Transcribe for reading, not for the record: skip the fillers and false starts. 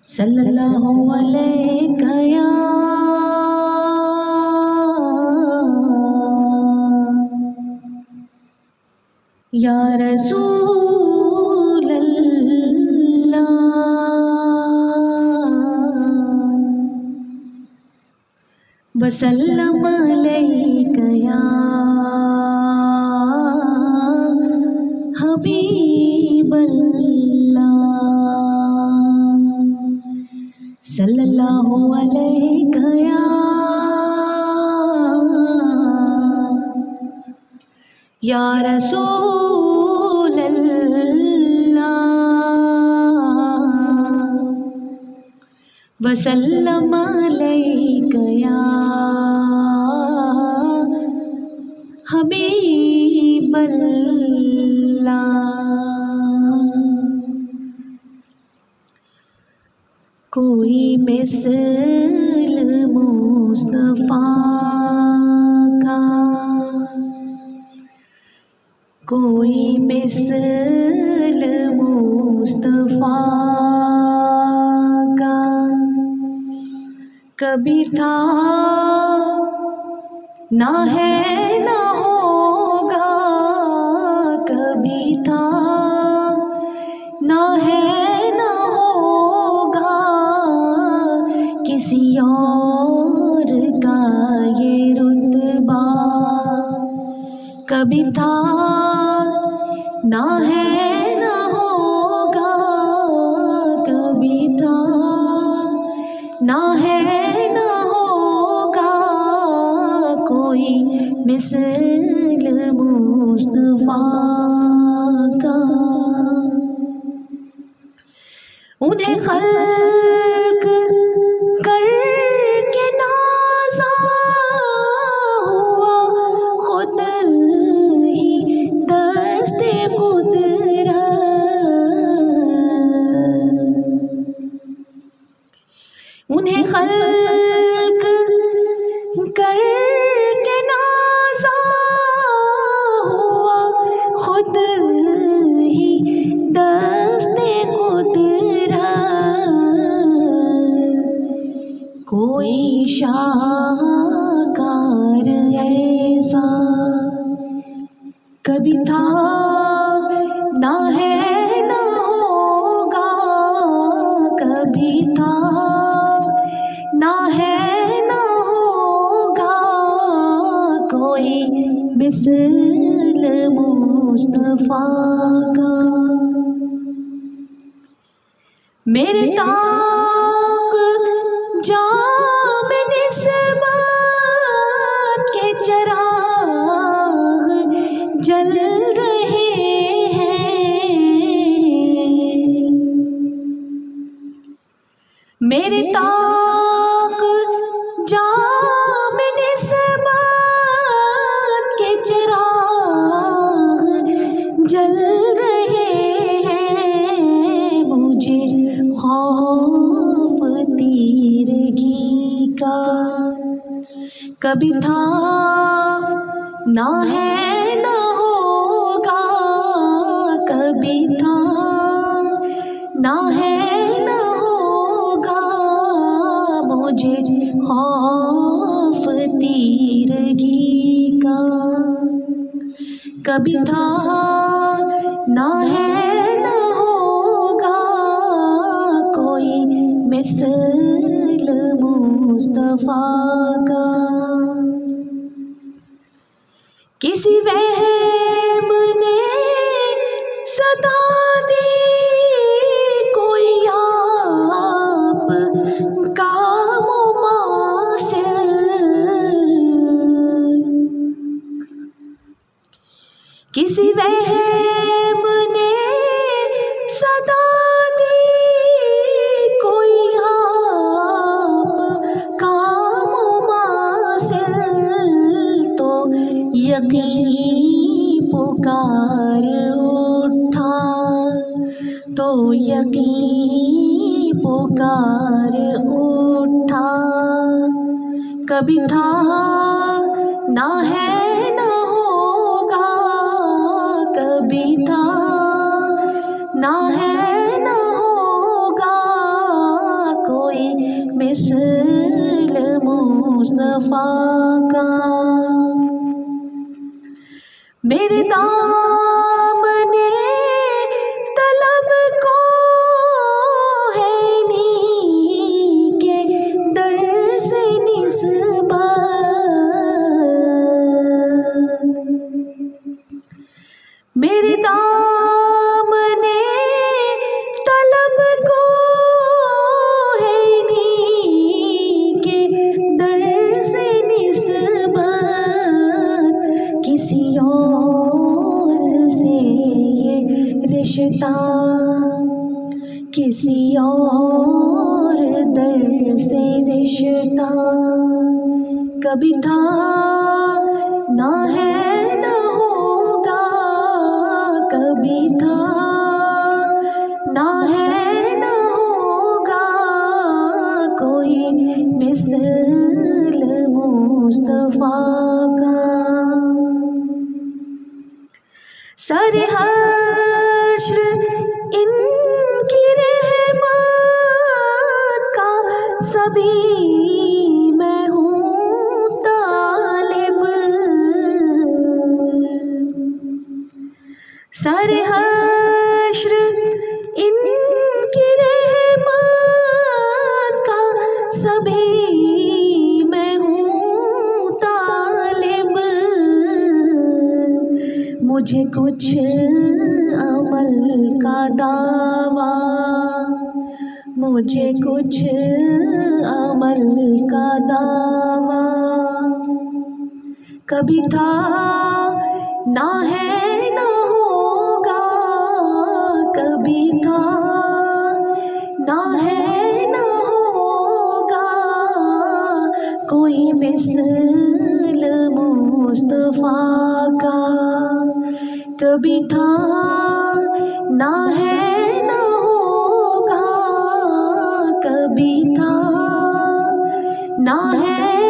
सल्लल्लाहु अलैहि या रसूल अल्लाह वसल्लम अलैका या हबीब अल्लाह सल्लल्लाहु अलैका या रसूल अल्लाह वसल्लम अलैका या हबीब अल्लाह। कोई मिसल मुस्तफ़ा का, कोई मिसल मुस्तफ़ा का कभी था ना है ना होगा, कभी था ना है ना होगा, किसी और का ये रुतबा कभी था ना है ना होगा, कभी था ना है ना होगा, कोई मिसल मुस्तफ़ा का। उन्हें खल्क करके नाज़ा हुआ खुद ही दस्ते कुदरत। उन्हें खल्क करके नाज़ा हुआ खुद ही दस्ते कुदरत। कोई शाहकार ऐसा कभी था ना है ना होगा, कभी था ना है ना होगा, कोई मिसल मुस्तफ़ा का। मेरे ताक़ जाम निस्बत के चराग़ जल रहे हैं, मेरे ताक़ जाम निस्बत के चराग़ जल रहे हैं। मुझे खौफ तीरगी का कभी था ना है ना होगा, कभी था ना है ना होगा, मुझे खौफ तीरगी का कभी था ना है ना होगा, कोई मिसल मुस्तफ़ा का। किसी वहम ने सदा दी कोई आप का मुमासिल, किसी वहम ने सदा दी कोई आप का मुमासिल, तो यकीन पुकार उठा, तो यकीन पुकार उठा, कभी था ना है ना होगा, कभी था ना है ना होगा, मिसल मुस्तफा का। मेरे दामने तलब को है नी के दर से निस्बत, मेरे दामने तलब को है नी के दर से निस्बत, किसी और से ये रिश्ता, किसी और दर से रिश्ता, कभी था ना है ना होगा, कभी था ना है ना होगा, कोई मिसल मुस्तफा का। सर हश्र इनकी रहमत का सभी मैं हूँ तालिब, सर हश्र इनकी रहमत का सभी मैं हूँ तालिब, मुझे कुछ अमल का दावा, मुझे कुछ अमल का दावा, कभी था ना है ना होगा, कभी था ना है ना होगा, कोई मिसल मुस्तफा का, कभी था ना है ना होगा, कभी था ना है